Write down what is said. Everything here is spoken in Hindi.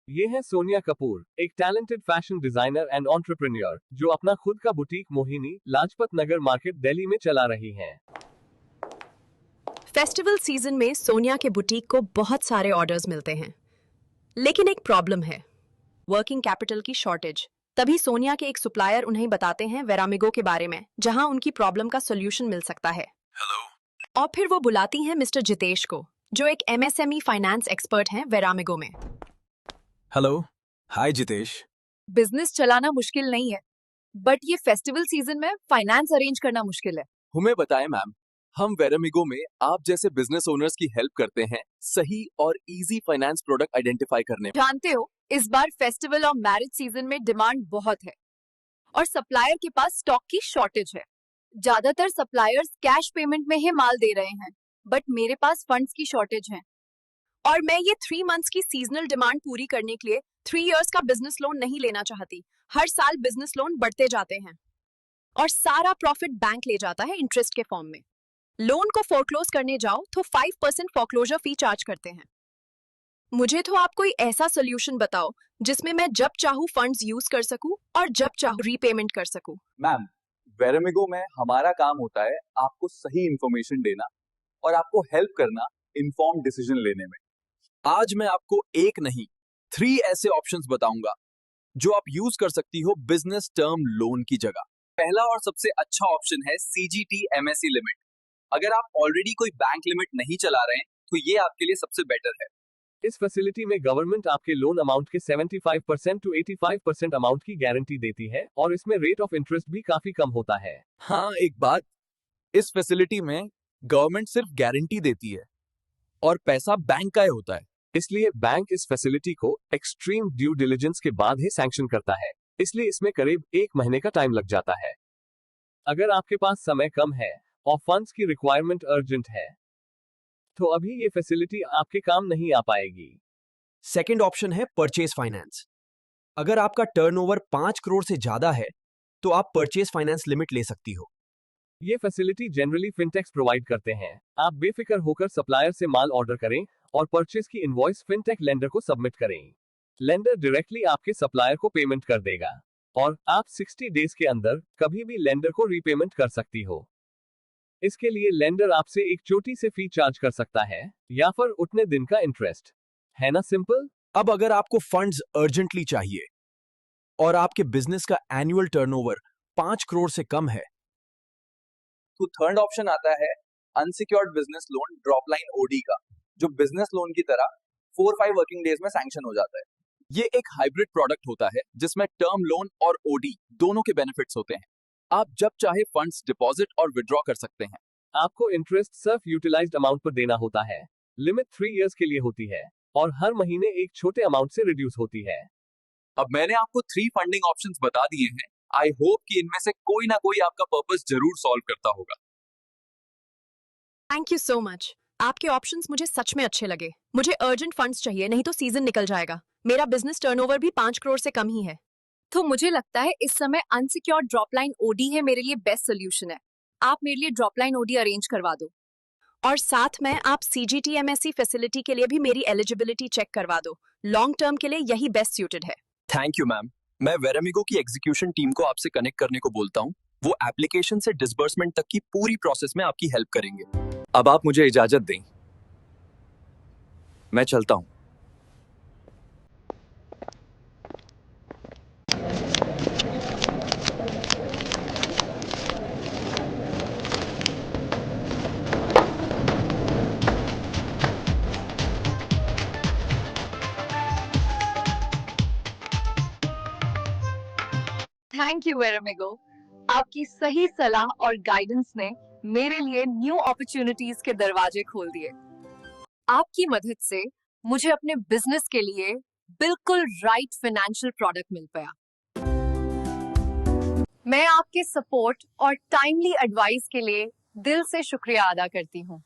ये है सोनिया कपूर, एक talented fashion designer and entrepreneur जो अपना खुद का बुटीक मोहिनी लाजपत नगर मार्केट दिल्ली में चला रही हैं। फेस्टिवल सीजन में सोनिया के बुटीक को बहुत सारे ऑर्डर्स मिलते हैं, लेकिन एक प्रॉब्लम है, वर्किंग कैपिटल की शॉर्टेज। तभी सोनिया के एक सप्लायर उन्हें बताते हैं वेरामिगो के बारे में, जहां उनकी प्रॉब्लम का सॉल्यूशन मिल सकता है। हेलो। और फिर वो बुलाती हैं मिस्टर जितेश को, जो एक एमएसएमई फाइनेंस एक्सपर्ट हैं वेरामिगो में। हेलो। हाय जितेश। बिजनेस चलाना मुश्किल नहीं है, बट ये फेस्टिवल सीजन में फाइनेंस अरेंज करना मुश्किल है। हमें बताएं मैम, हम वेरामिगो में आप जैसे बिजनेस ओनर्स की हेल्प करते हैं सही और इजी फाइनेंस प्रोडक्ट आइडेंटिफाई करने में। जानते हो, इस बार फेस्टिवल और मैरिज सीजन में डिमांड बहुत है और सप्लायर के पास स्टॉक की शॉर्टेज है। ज्यादातर सप्लायर्स कैश पेमेंट में ही माल दे रहे हैं, बट मेरे पास फंड्स की शॉर्टेज है। और मैं ये 3 मंथ्स की सीजनल डिमांड पूरी करने के लिए 3 इयर्स का बिजनेस लोन नहीं लेना चाहती। हर साल बिजनेस लोन बढ़ते जाते हैं और सारा प्रॉफिट बैंक ले जाता है इंटरेस्ट के फॉर्म में। लोन को फोरक्लोज करने जाओ तो 5% फोरक्लोजर फी चार्ज करते हैं। मुझे तो आप कोई ऐसा सोल्यूशन बताओ जिसमें मैं जब चाहूँ फंड्स यूज कर सकूं और जब चाहूँ रीपेमेंट कर सकूं। मैम, वेरामिगो में हमारा काम होता है आपको सही इंफॉर्मेशन देना और आपको हेल्प करना इन्फॉर्म डिसीजन लेने में। आज मैं आपको एक नहीं 3 ऐसे ऑप्शंस बताऊंगा जो आप यूज कर सकती हो बिजनेस टर्म लोन की जगह। पहला और सबसे अच्छा ऑप्शन है CGT MSE लिमिट। अगर आप ऑलरेडी कोई बैंक लिमिट नहीं चला रहे हैं तो ये आपके लिए सबसे बेटर है। इस फैसिलिटी में गवर्नमेंट आपके लोन अमाउंट के 75% to 85% अमाउंट की गारंटी देती है और इसमें रेट ऑफ इंटरेस्ट भी काफी कम होता है। हाँ, एक बात, इस फैसिलिटी में गवर्नमेंट सिर्फ गारंटी देती है और पैसा बैंक का ही होता है। इसलिए बैंक इस फैसिलिटी को एक्सट्रीम ड्यू डिलिजेंस के बाद ही सैंक्शन करता है, इसलिए इसमें करीब 1 महीने का टाइम लग जाता है। अगर आपके पास समय कम है और फंड्स की रिक्वायरमेंट अर्जेंट है तो अभी ये फैसिलिटी आपके काम नहीं आ पाएगी। सेकंड ऑप्शन है परचेज फाइनेंस। अगर आपका टर्नओवर 5 करोड़ से ज्यादा है तो आप परचेज फाइनेंस लिमिट ले सकती हो। ये फैसिलिटी जनरली फिनटेक्स प्रोवाइड करते हैं। आप बेफिक्र होकर सप्लायर से माल ऑर्डर करें और परचेज की इनवॉइस फिनटेक लेंडर को सबमिट करें। लेंडर डायरेक्टली आपके सप्लायर को पेमेंट कर देगा और आप 60 डेज के अंदर कभी भी लेंडर को रीपेमेंट कर सकती हो। इसके लिए लेंडर आपसे एक छोटी से फी चार्ज कर सकता है या फिर उतने दिन का इंटरेस्ट। है ना सिंपल? अब अगर आपको फंड्स अर्जेंटली चाहिए और आपके बिजनेस का एनुअल टर्नओवर 5 करोड़ से कम है तो थर्ड ऑप्शन आता है unsecured business loan drop line OD का, जो बिजनेस लोन की तरह 4-5 वर्किंग डेज में सैंक्शन हो जाता है। ये एक हाइब्रिड प्रोडक्ट होता है जिसमें टर्म लोन और OD दोनों के बेनिफिट्स होते हैं। आप जब चाहे फंड्स डिपॉजिट और विड्रॉ कर सकते हैं। आपको इंटरेस्ट सिर्फ यूटिलाइज्ड अमाउंट पर देना होता है। लिमिट 3 इयर्स के लिए होती है और हर महीने एक छोटे अमाउंट से रिड्यूस होती है। अब मैंने आपको 3 फंडिंग ऑप्शंस बता दिए हैं। आई होप कि इनमें से कोई ना कोई आपका पर्पस जरूर सॉल्व करता होगा। Thank you so much. आपके ऑप्शंस मुझे सच में अच्छे लगे। मुझे अर्जेंट फंड्स चाहिए, नहीं तो सीजन निकल जाएगा। मेरा बिजनेस टर्नओवर भी 5 करोड़ से कम ही है। तो मुझे लगता है इस समय अनसिक्योर्ड ड्रॉपलाइन OD है मेरे लिए बेस्ट सोल्यूशन है। आप मेरे लिए ड्रॉपलाइन OD अरेंज करवा दो और साथ में आप CGT MSE फैसिलिटी के लिए भी मेरी एलिजिबिलिटी चेक करवा दो। लॉन्ग टर्म के लिए यही बेस्ट सूटेड है। Thank you ma'am. मैं वेरामिगो की एग्जीक्यूशन टीम को आपसे कनेक्ट करने को बोलता हूँ। वो एप्लीकेशन से डिसबर्समेंट तक की पूरी प्रोसेस में आपकी हेल्प करेंगे। अब आप मुझे इजाजत दें, मैं चलता हूँ। थैंक यू वेरामिगो। आपकी सही सलाह और गाइडेंस ने मेरे लिए न्यू अपॉर्चुनिटीज के दरवाजे खोल दिए। आपकी मदद से मुझे अपने बिजनेस के लिए बिल्कुल राइट फाइनेंशियल प्रोडक्ट मिल पाया। मैं आपके सपोर्ट और टाइमली एडवाइस के लिए दिल से शुक्रिया अदा करती हूँ।